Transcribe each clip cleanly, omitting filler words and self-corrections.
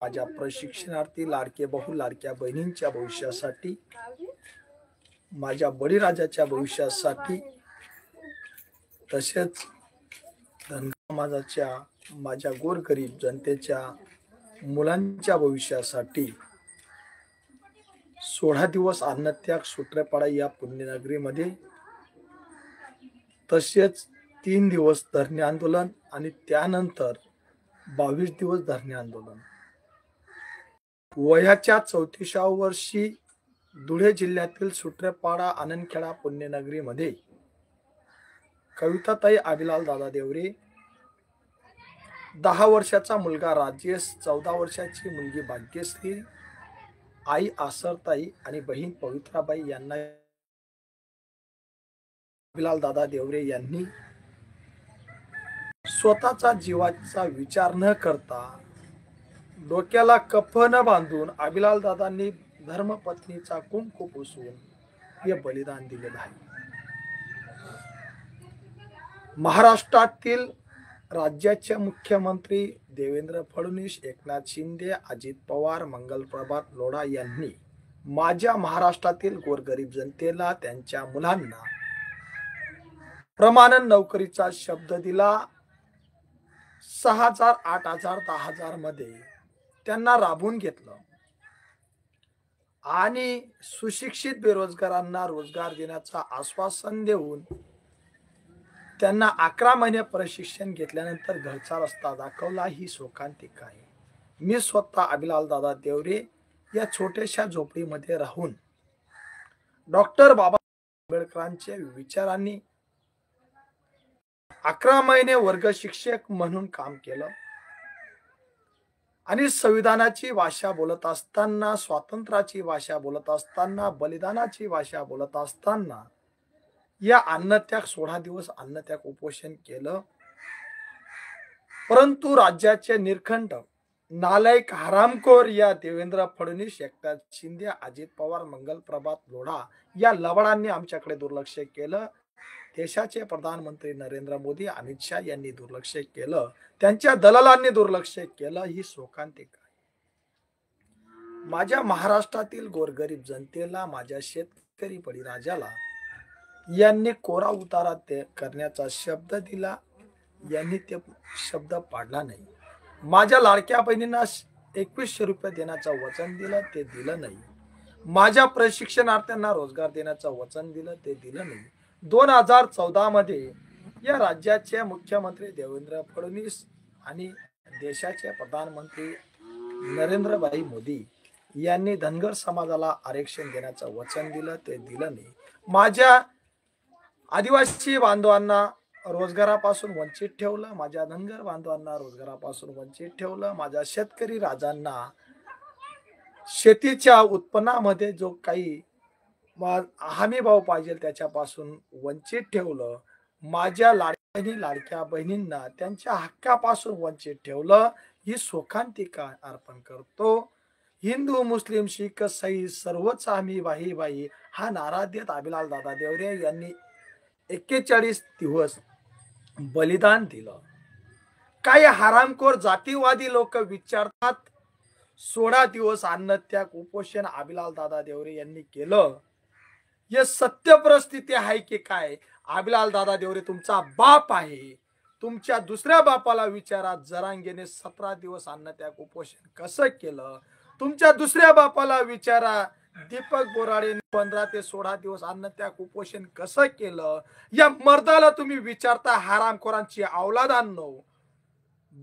माझ्या प्रशिक्षणार्थी लाडके बहू लाडक्या बहिणींच्या भविष्यासाठी, माझ्या बळीराजाच्या भविष्यासाठी, तसेच धनगर समाजाच्या माझ्या गोरगरीब जनतेच्या मुलांच्या भविष्यासाठी 16 दिवस अन्नत्याग सूत्रपाडा या पुण्यनगरीमध्ये, तसेच 3 दिवस धरणे आंदोलन आणि त्यानंतर 22 दिवस धरणे आंदोलन. वयाच्या 34व्या वर्षी धुळे जिल्ह्यातील सूत्रपाडा आनंदखेडा पुण्यनगरीमध्ये कविताताई अभिलाल दादा देवरे, 10 वर्षाचा मुलगा राजेश, 14 वर्षाची मुलगी भाग्यश्री, आई आसरताई आणि बहीण पवित्राबाई यांना अभिलाल दादा देवरे यांनी स्वतःचा जीवाचा विचार न करता डोक्याला कफन बांधून अभिलाल दादांनी धर्मपत्नीचा कुंकू पुसून हे बलिदान दिलेलं आहे. महाराष्ट्रातील राज्याचे मुख्यमंत्री देवेंद्र फडणवीस, एकनाथ शिंदे, अजित पवार, मंगलप्रभात लोढा यांनी माझ्या महाराष्ट्रातील गोरगरीब जनतेला, त्यांच्या मुलांना प्रमाणन नोकरीचा शब्द दिला. 6,000, 8,000, 10,000 मध्ये त्यांना राबवून घेतलं आणि सुशिक्षित बेरोजगारांना रोजगार देण्याचं आश्वासन देऊन त्यांना 11 महिने प्रशिक्षण घेतल्यानंतर घरचा रस्ता दाखवला. ही शोकांतिका आहे. मी स्वतः अभिलाल दादा देवरे या छोट्याशा झोपडीमध्ये राहून डॉक्टर बाबा आंबेडकरांच्या विचारांनी 11 महिने वर्ग शिक्षक म्हणून काम केलं आणि संविधानाची भाषा बोलत असताना, स्वातंत्र्याची भाषा बोलत असताना, बलिदानाची भाषा बोलत असताना या अन्नत्याग 16 दिवस अन्नत्याग उपोषण केलं. परंतु राज्याचे निरखंड नालायक हरामखोर या देवेंद्र फडणवीस, एकनाथ शिंदे, अजित पवार, मंगलप्रभात लोढा या लबाडांनी आमच्याकडे दुर्लक्ष केलं. देशाचे प्रधानमंत्री नरेंद्र मोदी, अमित शहा यांनी दुर्लक्ष केलं. त्यांच्या दलालांनी दुर्लक्ष केलं. ही शोकांतिका आहे. माझ्या महाराष्ट्रातील गोरगरीब जनतेला, माझ्या शेतकरी बळीराजाला यांनी कोरा उतारा करण्याचा शब्द दिला. यांनी ते शब्द पाळला नाही. माझ्या लाडक्या बहिणींना 2100 रुपये देण्याचं वचन दिलं, ते दिलं नाही. माझ्या प्रशिक्षणार्थ्यांना रोजगार देण्याचं वचन दिलं, ते दिलं नाही. 2014 मध्ये या राज्याचे मुख्यमंत्री देवेंद्र फडणवीस आणि देशाचे प्रधानमंत्री नरेंद्रभाई मोदी यांनी धनगर समाजाला आरक्षण देण्याचं वचन दिलं, ते दिलं नाही. माझ्या आदिवासी बांधवांना रोजगारापासून वंचित ठेवलं. माझ्या धनगर बांधवांना रोजगारापासून वंचित ठेवलं. माझ्या शेतकरी राजांना शेतीच्या उत्पन्नामध्ये जो काही हमी भाव पाहिजे त्याच्यापासून वंचित ठेवलं. माझ्या लाडक्या बहिणींना त्यांच्या हक्कापासून वंचित ठेवलं. ही शोकांतिका अर्पण करतो. हिंदू, मुस्लिम, शीख, ईसाई सर्वच आम्ही भाई भाई हा नारा देत अभिलाल दादा देवरे यांनी 41 दिवस बलिदान दिलं. काही हरामखोर जातीवादी लोक विचारतात 16 दिवस अन्नत्याग उपोषण अभिलाल दादा देवरे यांनी केलं. हे सत्य परिस्थिती आहे की काय? अभिलाल दादा देवरे तुमचा बाप आहे. तुमच्या दुसऱ्या बापाला विचारा, जरांगेने 17 दिवस अन्नत्याग उपोषण कसं केलं. तुमच्या दुसऱ्या बापाला विचारा, दीपक बोराडेने 15 ते 16 दिवस अन्नत्याग उपोषण कसं केलं. या मर्दाला तुम्ही विचारता, हरामखोरांची औलादांनो.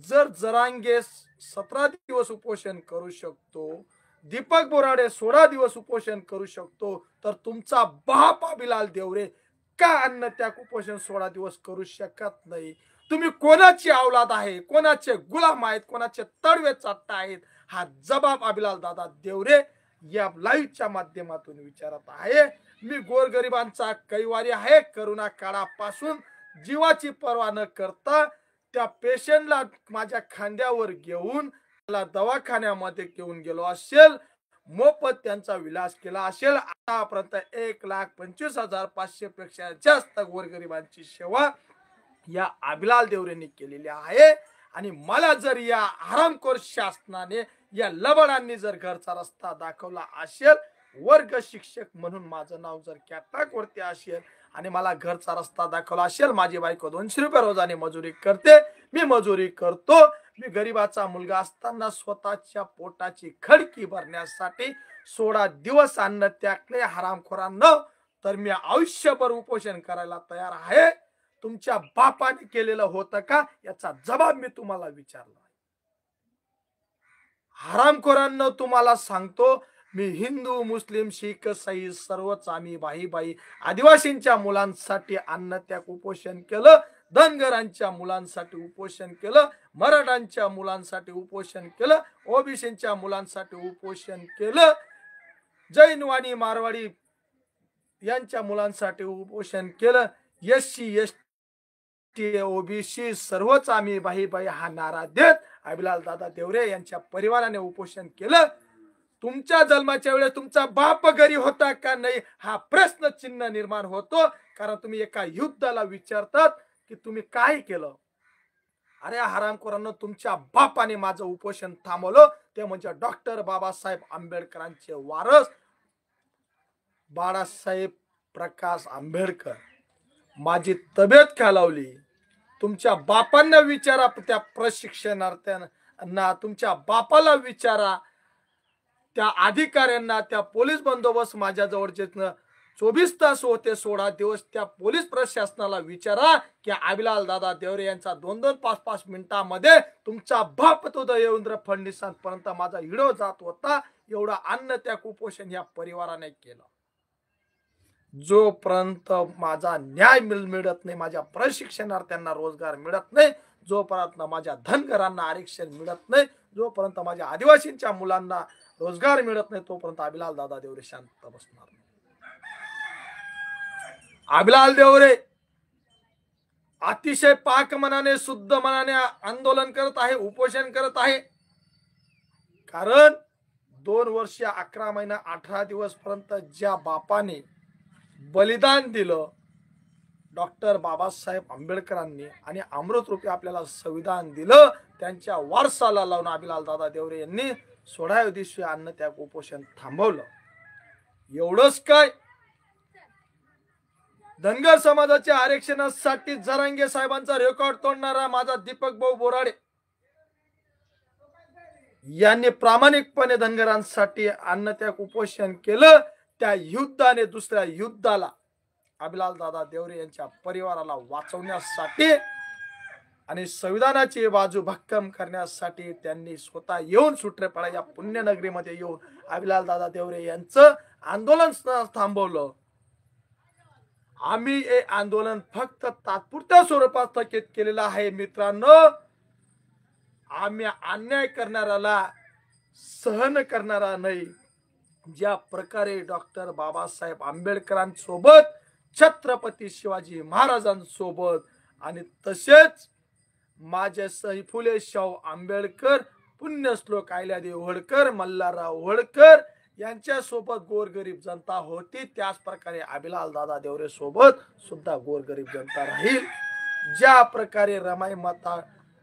जर जरांगे 17 दिवस उपोषण करू शकतो, दीपक बोराडे 16 दिवस उपोषण करू शकतो, तर तुमचा बाप अभिलाल देवरे का अन्नत्याग उपोषण 16 दिवस करू शकत नाही? तुम्ही कोणाची औलाद आहे, कोणाचे गुलाम आहेत, कोणाचे तडवे चाटता आहेत? हा जबाब अभिलाल दादा देवरे या लाईव्हच्या माध्यमातून विचारत आहे. मी गोरगरिबांचा कैवारी आहे. करोना काळापासून जीवाची पर्वा न करता त्या पेशंटला माझ्या खांद्यावर घेऊन त्याला दवाखान्यामध्ये घेऊन गेलो असेल, मोफत त्यांचा विलास केला असेल. आतापर्यंत 1,25,500 पेक्षा जास्त गोरगरिबांची सेवा या अभिलाल देवरेंनी केलेली आहे. आणि मला जर या हरामखोर शासनाने या लबाडांनी जर घरचा रस्ता दाखवला असेल, वर्ग शिक्षक म्हणून माझं नाव जर कॅटॅक वरती असेल आणि मला घरचा रस्ता दाखवला असेल, माझी बायको 200 रुपये रोजाने मजुरी करते, मी मजुरी करतो, मी गरीबाचा मुलगा असताना स्वतःच्या पोटाची खडकी भरण्यासाठी 16 दिवस अन्न त्यागले हरामखोरांनो, तर मी आयुष्यभर उपोषण करायला तयार आहे. तुमच्या बापाने केलेलं होतं का याचा जबाब मी तुम्हाला विचारला. हरामखोरांनो, तुम्हाला सांगतो, मी हिंदू मुस्लिम शीख ईसाई सर्वच आम्ही भाई भाई आदिवासींच्या मुलांसाठी अन्नत्याग उपोषण केलं, धनगरांच्या मुलांसाठी उपोषण केलं, मराठांच्या मुलांसाठी उपोषण केलं, ओबीसींच्या मुलांसाठी उपोषण केलं, जैनवाणी मारवाडी यांच्या मुलांसाठी उपोषण केलं, एससी एसटी ओबीसी सर्वच आम्ही भाई भाई हा नारा देत अभिलाल दादा देवरे यांच्या परिवाराने उपोषण केलं. तुमच्या जन्माच्या वेळेस तुमचा बाप घरी होता का नाही हा प्रश्न चिन्ह निर्माण होतो. कारण तुम्ही एका युद्धाला विचारतात की तुम्ही काय केलं. अरे हरामखोरांनो, तुमच्या बापाने माझं उपोषण थांबवलं, ते म्हणजे डॉक्टर बाबासाहेब आंबेडकरांचे वारस बाळासाहेब प्रकाश आंबेडकर. माझी तब्येत खालावली, तुमच्या बापांना विचारा, त्या प्रशिक्षणार्थ्यांना तुमच्या बापाला विचारा, त्या अधिकाऱ्यांना, त्या पोलीस बंदोबस्त माझ्या जवळचे 24 तास होते 16 दिवस, त्या पोलीस प्रशासनाला विचारा की अभिलाल दादा देवरे यांचा 2-2, 5-5 मिनिटांमध्ये तुमचा बाप तो देवेंद्र फडणवीसांपर्यंत माझा व्हिडिओ जात होता. एवढा अन्न त्या कुपोषण या परिवाराने केलं. जोपर्यंत माझा न्याय मिळत नाही, माझ्या प्रशिक्षणार्थ्यांना रोजगार मिळत नाही, जोपर्यंत माझ्या धनगरांना आरक्षण मिळत नाही, जोपर्यंत माझ्या आदिवासींच्या मुलांना रोजगार मिळत नाही, तोपर्यंत अभिलाल दादा देवरे शांत बसणार नाही. अभिलाल देवरे अतिशय पाक मनाने, शुद्ध मनाने आंदोलन करत आहे, उपोषण करत आहे. कारण 2 वर्ष 11 महिना 18 दिवस पर्यंत ज्या बापाने बलिदान दिलं डॉक्टर बाबासाहेब आंबेडकरांनी आणि अमृत रूपी आपल्याला संविधान दिलं, त्यांच्या वारसाला लावून अभिलाल दादा देवरे यांनी 16व्या दिवशी अन्न त्याग उपोषण थांबवलं. एवढंच काय, धनगर समाजाच्या आरक्षणासाठी जरांगे साहेबांचा रेकॉर्ड तोडणारा माझा दीपक भाऊ बोराडे यांनी प्रामाणिकपणे धनगरांसाठी अन्न त्याग उपोषण केलं. त्या युद्धाने दुसऱ्या युद्धाला अभिलाल दादा देवरे यांच्या परिवाराला वाचवण्यासाठी आणि संविधानाची बाजू भक्कम करण्यासाठी त्यांनी स्वतः येऊन सुट्रेपाडा या पुण्यनगरीमध्ये येऊन अभिलाल दादा देवरे यांचं आंदोलन थांबवलं. आम्ही हे आंदोलन फक्त तात्पुरत्या स्वरूपात स्थगित केलेलं आहे. मित्रांनो, आम्ही अन्याय करणाऱ्याला सहन करणारा नाही. ज्या प्रकारे डॉक्टर बाबासाहेब आंबेडकरांसोबत, छत्रपती शिवाजी महाराजांसोबत आणि तसेच माझे सई फुले शाहू आंबेडकर, पुण्यश्लोक अहिल्यादेवी होळकर, मल्हारराव होळकर यांच्यासोबत गोरगरीब जनता होती, त्याच प्रकारे अभिलाल दादा देवरे सोबत सुद्धा गोरगरीब जनता राहील. ज्या प्रकारे रमाई माता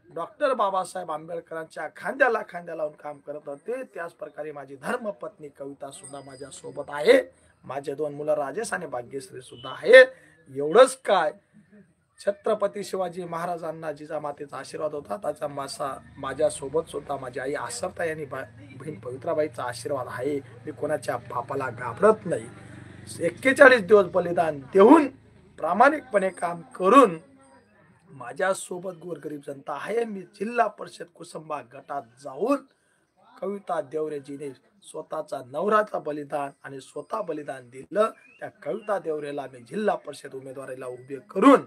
डॉक्टर बाबासाहेब आंबेडकरांच्या खांद्याला खांद्या लावून काम करत होते, त्याच प्रकारे माझी धर्मपत्नी कविता सुद्धा माझ्या सोबत आहे. माझे 2 मुलं राजेश आणि भाग्यश्री सुद्धा आहेत. एवढंच काय, छत्रपती शिवाजी महाराजांना जिजामातेचा आशीर्वाद होता, त्याचा माझ्या सोबत सुद्धा माझी आई आसरता यांनी बहीण पवित्राबाईचा आशीर्वाद आहे. मी कोणाच्या बापाला घाबरत नाही. 41 दिवस बलिदान देऊन प्रामाणिकपणे काम करून माझ्या सोबत गोरगरीब जनता आहे. मी जिल्हा परिषद कुसुंबा गटात जाऊन कविता देवरेजीने स्वतःचा नवराचा बलिदान आणि स्वतः बलिदान दिलं. त्या कविता देवरेला मी जिल्हा परिषद उमेदवारीला उभे करून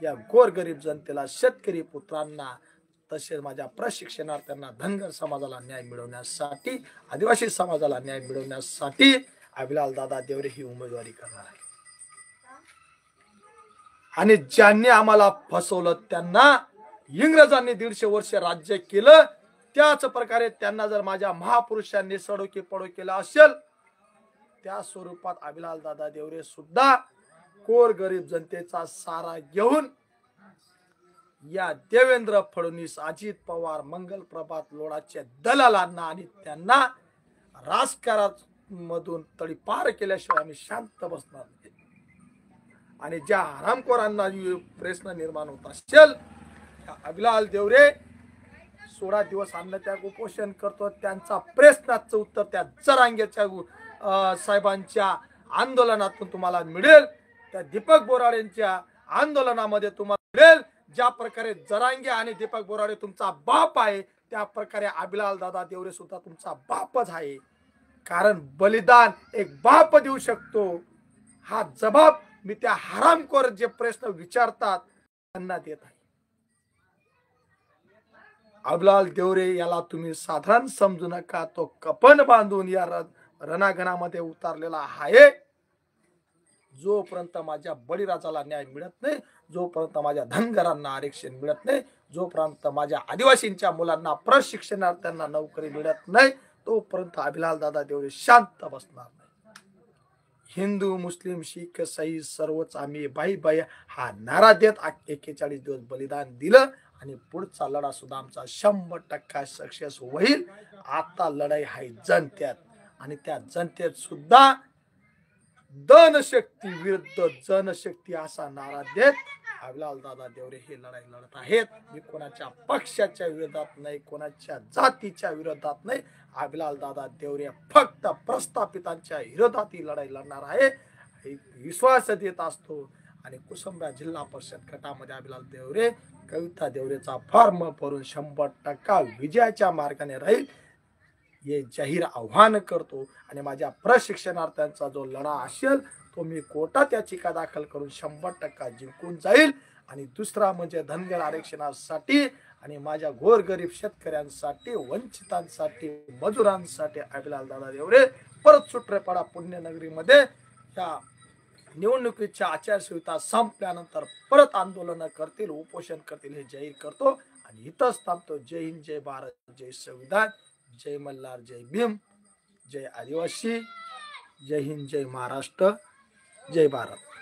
या गोरगरीब जनतेला, शेतकरी पुत्रांना, तसेच माझ्या प्रशिक्षणार्थ्यांना, धनगर समाजाला न्याय मिळवण्यासाठी, आदिवासी समाजाला न्याय मिळवण्यासाठी अभिलाल दादा देवरे ही उमेदवारी करणार आहे. आणि ज्यांनी आम्हाला फसवलं, त्यांना इंग्रजांनी 150 वर्ष राज्य केलं, त्याच प्रकारे त्यांना जर माझ्या महापुरुषांनी सडोकी पडो केलं असेल, त्या स्वरूपात अभिलाल दादा देवरे सुद्धा गोरगरीब जनतेचा सारा घेऊन या देवेंद्र फडणवीस, अजित पवार, मंगल प्रभात लोढाच्या दलालांना आणि त्यांना राजकारणामधून तडीपार केल्याशिवाय आम्ही शांत बसणार नाही. आणि ज्या हरामखोरांना प्रश्न निर्माण होत असेल, अभिलाल देवरे 16 दिवस अन्नत्याग उपोषण करतो, त्यांचा प्रश्नाचं उत्तर त्या जरांगेच्या साहेबांच्या आंदोलनातून तुम्हाला मिळेल. त्या दीपक बोराडेंच्या आंदोलनामध्ये तुम्हाला मिळेल. ज्या प्रकारे जरांगे आणि दीपक बोराडे तुमचा बाप आहे, त्या प्रकारे अभिलाल दादा देवरे सुद्धा तुमचा बापच आहे. कारण बलिदान एक बाप देऊ शकतो, हा जबाब मी त्या हरामखोर जे प्रश्न विचारतात त्यांना देत आहे. अभिलाल देवरे याला तुम्ही साधारण समजू नका. तो कपन बांधून या रणांगणामध्ये उतरलेला आहे. जोपर्यंत माझ्या बळीराजाला न्याय मिळत नाही, जोपर्यंत माझ्या धनगरांना आरक्षण मिळत नाही, जोपर्यंत माझ्या आदिवासींच्या मुलांना प्रशिक्षणार्थ्यांना नोकरी मिळत नाही, तोपर्यंत अभिलाल दादा देवरे शांत बसणार नाही. हिंदू, मुस्लिम, शीख, ईसाई सर्वच आम्ही बाई बाई हा नारा देत 41 दिवस बलिदान दिलं आणि पुढचा लढा सुद्धा आमचा 100% सक्सेस होईल. आता लढाई आहे जनतेत आणि त्या जनतेत सुद्धा धनशक्ती विरुद्ध जनशक्ती असा नारा देत अभिलाल दादा देवरे ही लढाई लढत आहेत. मी कोणाच्या पक्षाच्या विरोधात नाही, कोणाच्या जातीच्या विरोधात नाही. अभिलाल दादा देवरे फक्त प्रस्थापितांच्या विरोधात ही लढाई लढणार आहे, विश्वास देत असतो. आणि कुसुंबा जिल्हा परिषद गटामध्ये अभिलाल देवरे कविता देवरेचा फॉर्म भरून 100% विजयाच्या मार्गाने राहील हे जाहीर आव्हान करतो. आणि माझ्या प्रशिक्षणार्थ्यांचा जो लढा असेल तो मी कोर्टात याचिका दाखल करून 100% जिंकून जाईल. आणि दुसरा म्हणजे धनगर आरक्षणासाठी आणि माझ्या गोरगरीब शेतकऱ्यांसाठी, वंचितांसाठी, मजुरांसाठी अभिलाल दादा देवरे परत सुट्रेपाडा पुण्यनगरीमध्ये या निवडणुकीच्या आचारसंहिता संपल्यानंतर परत आंदोलन करतील, उपोषण करतील हे जाहीर करतो. आणि इथंच थांबतो. जय हिंद, जय भारत, जय संविधान, जय मल्हार, जय भीम, जय आदिवासी, जय हिंद, जय महाराष्ट्र, जय भारत.